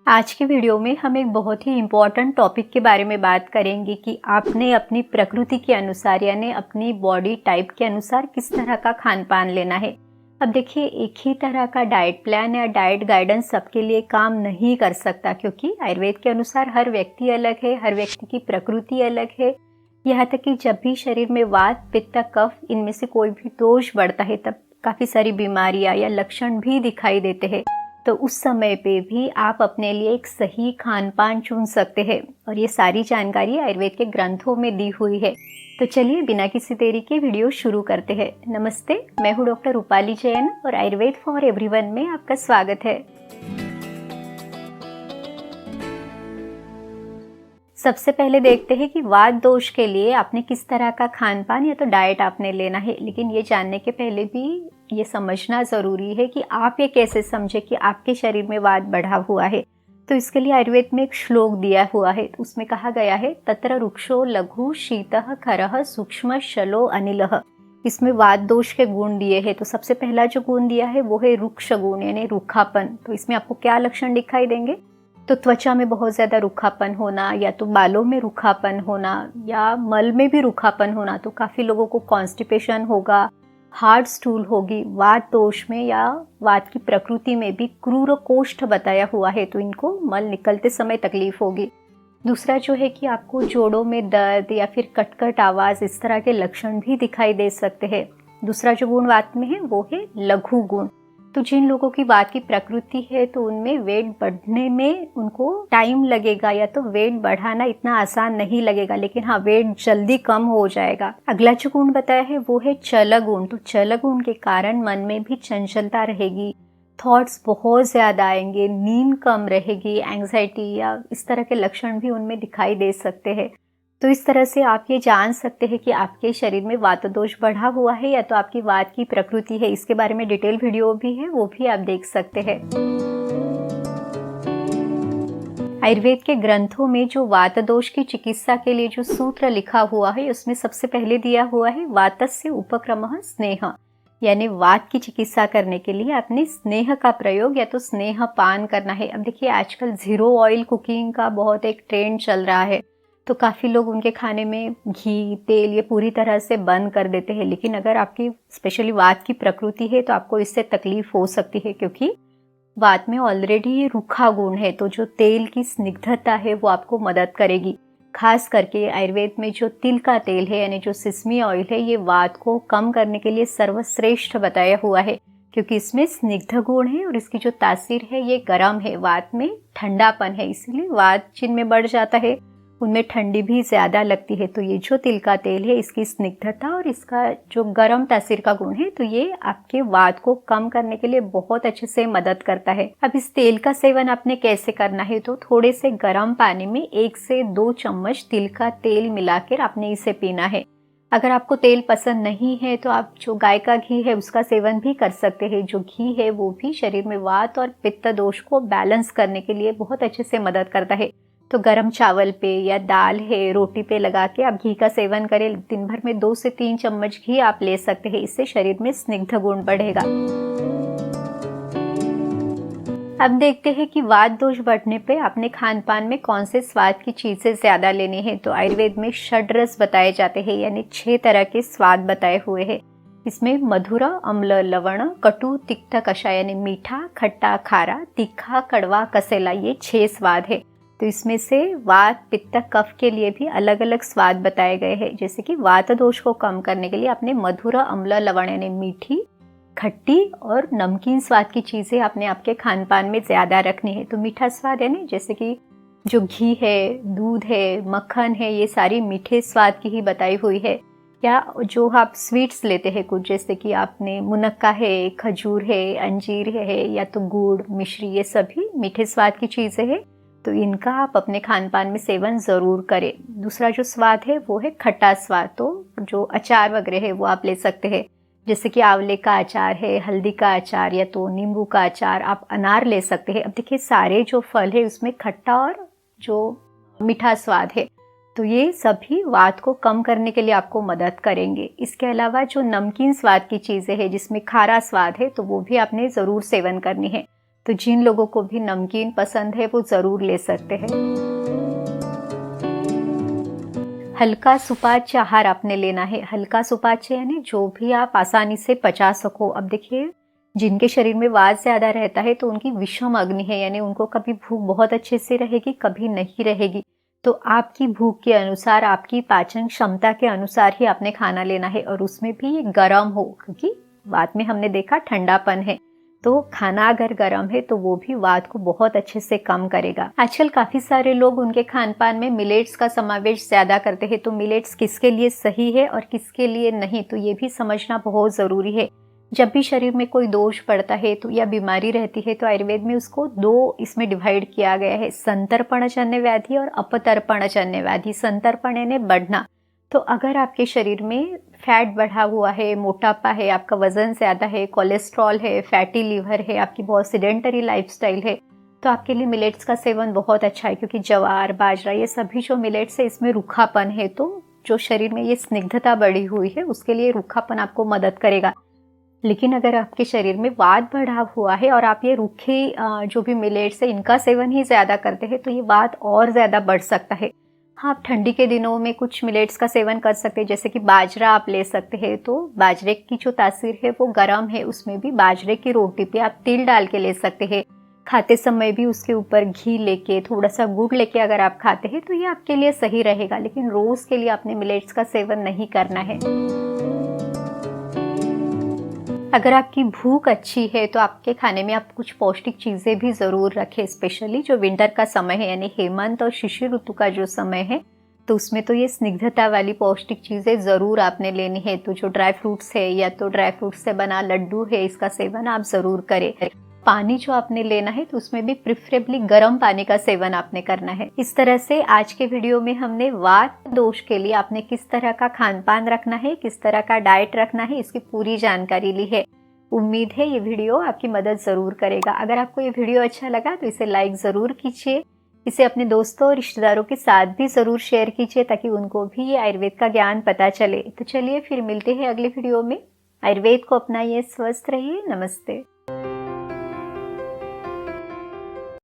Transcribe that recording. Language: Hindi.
आज की वीडियो में हम एक बहुत ही इम्पॉर्टेंट टॉपिक के बारे में बात करेंगे कि आपने अपनी प्रकृति के अनुसार यानी अपनी बॉडी टाइप के अनुसार किस तरह का खान पान लेना है। अब देखिए, एक ही तरह का डाइट प्लान या डाइट गाइडेंस सबके लिए काम नहीं कर सकता, क्योंकि आयुर्वेद के अनुसार हर व्यक्ति अलग है, हर व्यक्ति की प्रकृति अलग है। यहाँ तक कि जब भी शरीर में वात, पित्त, कफ इनमें से कोई भी दोष बढ़ता है तब काफ़ी सारी बीमारियाँ या लक्षण भी दिखाई देते हैं। तो उस समय पे भी आप अपने लिए एक सही खान पान चुन सकते हैं और ये सारी जानकारी आयुर्वेद के ग्रंथों में दी हुई है। तो चलिए बिना किसी देरी के वीडियो शुरू करते हैं। नमस्ते, मैं हूँ डॉक्टर रूपाली जैन और आयुर्वेद फॉर एवरीवन में आपका स्वागत है। सबसे पहले देखते हैं कि वात दोष के लिए आपने किस तरह का खान पान या तो डाइट आपने लेना है। लेकिन ये जानने के पहले भी ये समझना ज़रूरी है कि आप ये कैसे समझे कि आपके शरीर में वात बढ़ा हुआ है। तो इसके लिए आयुर्वेद में एक श्लोक दिया हुआ है, उसमें कहा गया है तत्र रुक्षो लघु शीतः खरः सूक्ष्म शलो अनिलः। इसमें वात दोष के गुण दिए हैं। तो सबसे पहला जो गुण दिया है वो है रुक्ष गुण यानी रूखापन। तो इसमें आपको क्या लक्षण दिखाई देंगे? तो त्वचा में बहुत ज़्यादा रूखापन होना, या तो बालों में रूखापन होना, या मल में भी रूखापन होना। तो काफ़ी लोगों को कॉन्स्टिपेशन होगा, हार्ड स्टूल होगी। वात दोष में या वात की प्रकृति में भी क्रूर कोष्ठ बताया हुआ है, तो इनको मल निकलते समय तकलीफ होगी। दूसरा जो है कि आपको जोड़ों में दर्द या फिर कटकट आवाज़, इस तरह के लक्षण भी दिखाई दे सकते हैं। दूसरा जो गुण वात में है वो है लघु गुण। तो जिन लोगों की वात की प्रकृति है तो उनमें वेट बढ़ने में उनको टाइम लगेगा, या तो वेट बढ़ाना इतना आसान नहीं लगेगा, लेकिन हाँ वेट जल्दी कम हो जाएगा। अगला जो गुण बताया है वो है चल गुण। तो चल गुण के कारण मन में भी चंचलता रहेगी, थॉट्स बहुत ज़्यादा आएंगे, नींद कम रहेगी, एंग्जाइटी या इस तरह के लक्षण भी उनमें दिखाई दे सकते हैं। तो इस तरह से आप ये जान सकते हैं कि आपके शरीर में वात दोष बढ़ा हुआ है या तो आपकी वात की प्रकृति है। इसके बारे में डिटेल वीडियो भी है, वो भी आप देख सकते हैं। आयुर्वेद के ग्रंथों में जो वात दोष की चिकित्सा के लिए जो सूत्र लिखा हुआ है उसमें सबसे पहले दिया हुआ है वातस्य उपक्रमः स्नेह, यानी वात की चिकित्सा करने के लिए आपने स्नेह का प्रयोग या तो स्नेह पान करना है। अब देखिए, आजकल जीरो ऑयल कुकिंग का बहुत एक ट्रेंड चल रहा है, तो काफ़ी लोग उनके खाने में घी, तेल ये पूरी तरह से बंद कर देते हैं। लेकिन अगर आपकी स्पेशली वात की प्रकृति है तो आपको इससे तकलीफ हो सकती है, क्योंकि वात में ऑलरेडी ये रूखा गुण है। तो जो तेल की स्निग्धता है वो आपको मदद करेगी। खास करके आयुर्वेद में जो तिल का तेल है यानी जो सिसमी ऑयल है, ये वात को कम करने के लिए सर्वश्रेष्ठ बताया हुआ है, क्योंकि इसमें स्निग्ध गुण है और इसकी जो तासीर है ये गर्म है। वात में ठंडापन है, इसलिए वात जिनमें बढ़ जाता है उनमें ठंडी भी ज़्यादा लगती है। तो ये जो तिल का तेल है, इसकी स्निग्धता और इसका जो गर्म तासीर का गुण है, तो ये आपके वात को कम करने के लिए बहुत अच्छे से मदद करता है। अब इस तेल का सेवन आपने कैसे करना है? तो थोड़े से गर्म पानी में 1 से 2 चम्मच तिल का तेल मिलाकर आपने इसे पीना है। अगर आपको तेल पसंद नहीं है तो आप जो गाय का घी है उसका सेवन भी कर सकते हैं। जो घी है वो भी शरीर में वात और पित्त दोष को बैलेंस करने के लिए बहुत अच्छे से मदद करता है। तो गरम चावल पे या दाल है, रोटी पे लगा के आप घी का सेवन करें। दिन भर में 2 से 3 चम्मच घी आप ले सकते हैं, इससे शरीर में स्निग्ध गुण बढ़ेगा। अब देखते हैं कि वात दोष बढ़ने पे आपने खान पान में कौन से स्वाद की चीज़ें ज़्यादा लेनी है। तो आयुर्वेद में षड्रस बताए जाते हैं, यानी 6 तरह के स्वाद बताए हुए हैं। इसमें मधुर, अम्ल, लवण, कटु, तिक्त, कषाय यानी मीठा, खट्टा, खारा, तीखा, कड़वा, कसेला, ये 6 स्वाद है। तो इसमें से वात, पित्त, कफ के लिए भी अलग अलग स्वाद बताए गए हैं। जैसे कि वात दोष को कम करने के लिए आपने मधुर, अम्ल, लवण यानी मीठी, खट्टी और नमकीन स्वाद की चीज़ें आपने आपके खान पान में ज़्यादा रखनी है। तो मीठा स्वाद है ना, जैसे कि जो घी है, दूध है, मक्खन है, ये सारी मीठे स्वाद की ही बताई हुई है। या जो आप स्वीट्स लेते हैं कुछ, जैसे कि आपने मुनक्का है, खजूर है, अंजीर है, या तो गुड़, मिश्री, ये सभी मीठे स्वाद की चीज़ें हैं। तो इनका आप अपने खान पान में सेवन ज़रूर करें। दूसरा जो स्वाद है वो है खट्टा स्वाद। तो जो अचार वगैरह है वो आप ले सकते हैं, जैसे कि आंवले का अचार है, हल्दी का अचार, या तो नींबू का अचार, आप अनार ले सकते हैं। अब देखिए, सारे जो फल है उसमें खट्टा और जो मीठा स्वाद है, तो ये सभी वात को कम करने के लिए आपको मदद करेंगे। इसके अलावा जो नमकीन स्वाद की चीज़ें हैं जिसमें खारा स्वाद है, तो वो भी आपने ज़रूर सेवन करनी है। तो जिन लोगों को भी नमकीन पसंद है वो ज़रूर ले सकते हैं। हल्का सुपाच्य आहार आपने लेना है। हल्का सुपाच्य यानी जो भी आप आसानी से पचा सको। अब देखिए, जिनके शरीर में वात ज़्यादा रहता है तो उनकी विषम अग्नि है, यानी उनको कभी भूख बहुत अच्छे से रहेगी, कभी नहीं रहेगी। तो आपकी भूख के अनुसार, आपकी पाचन क्षमता के अनुसार ही आपने खाना लेना है, और उसमें भी गर्म हो, क्योंकि वात में हमने देखा ठंडापन है, तो खाना अगर गर्म है तो वो भी वात को बहुत अच्छे से कम करेगा। आजकल काफ़ी सारे लोग उनके खान पान में मिलेट्स का समावेश ज़्यादा करते हैं, तो मिलेट्स किसके लिए सही है और किसके लिए नहीं, तो ये भी समझना बहुत ज़रूरी है। जब भी शरीर में कोई दोष पड़ता है तो या बीमारी रहती है तो आयुर्वेद में उसको दो इसमें डिवाइड किया गया है, संतर्पणजन्य व्याधि और अपतर्पणजन्य व्याधि। संतर्पण यानी बढ़ना, तो अगर आपके शरीर में फैट बढ़ा हुआ है, मोटापा है, आपका वजन ज़्यादा है, कोलेस्ट्रॉल है, फैटी लीवर है, आपकी बहुत सीडेंटरी लाइफस्टाइल है, तो आपके लिए मिलेट्स का सेवन बहुत अच्छा है, क्योंकि ज्वार, बाजरा, ये सभी जो मिलेट्स है इसमें रूखापन है, तो जो शरीर में ये स्निग्धता बढ़ी हुई है उसके लिए रूखापन आपको मदद करेगा। लेकिन अगर आपके शरीर में वात बढ़ा हुआ है और आप ये रूखे जो भी मिलेट्स है इनका सेवन ही ज़्यादा करते हैं तो ये वात और ज़्यादा बढ़ सकता है। हाँ, आप ठंडी के दिनों में कुछ मिलेट्स का सेवन कर सकते हैं, जैसे कि बाजरा आप ले सकते हैं। तो बाजरे की जो तासीर है वो गर्म है, उसमें भी बाजरे की रोटी पे आप तिल डाल के ले सकते हैं। खाते समय भी उसके ऊपर घी लेके, थोड़ा सा गुड़ लेके अगर आप खाते हैं तो ये आपके लिए सही रहेगा, लेकिन रोज़ के लिए आपने मिलेट्स का सेवन नहीं करना है। अगर आपकी भूख अच्छी है तो आपके खाने में आप कुछ पौष्टिक चीज़ें भी ज़रूर रखें, स्पेशली जो विंटर का समय है, यानी हेमंत और शिशिर ऋतु का जो समय है, तो उसमें तो ये स्निग्धता वाली पौष्टिक चीज़ें ज़रूर आपने लेनी है। तो जो ड्राई फ्रूट्स है या तो ड्राई फ्रूट्स से बना लड्डू है, इसका सेवन आप ज़रूर करें। पानी जो आपने लेना है तो उसमें भी प्रिफरेबली गर्म पानी का सेवन आपने करना है। इस तरह से आज के वीडियो में हमने वात दोष के लिए आपने किस तरह का खान पान रखना है, किस तरह का डाइट रखना है, इसकी पूरी जानकारी ली है। उम्मीद है ये वीडियो आपकी मदद ज़रूर करेगा। अगर आपको ये वीडियो अच्छा लगा तो इसे लाइक ज़रूर कीजिए, इसे अपने दोस्तों और रिश्तेदारों के साथ भी ज़रूर शेयर कीजिए ताकि उनको भी ये आयुर्वेद का ज्ञान पता चले। तो चलिए फिर मिलते हैं अगले वीडियो में। आयुर्वेद को अपनाइए, स्वस्थ रहिए। नमस्ते।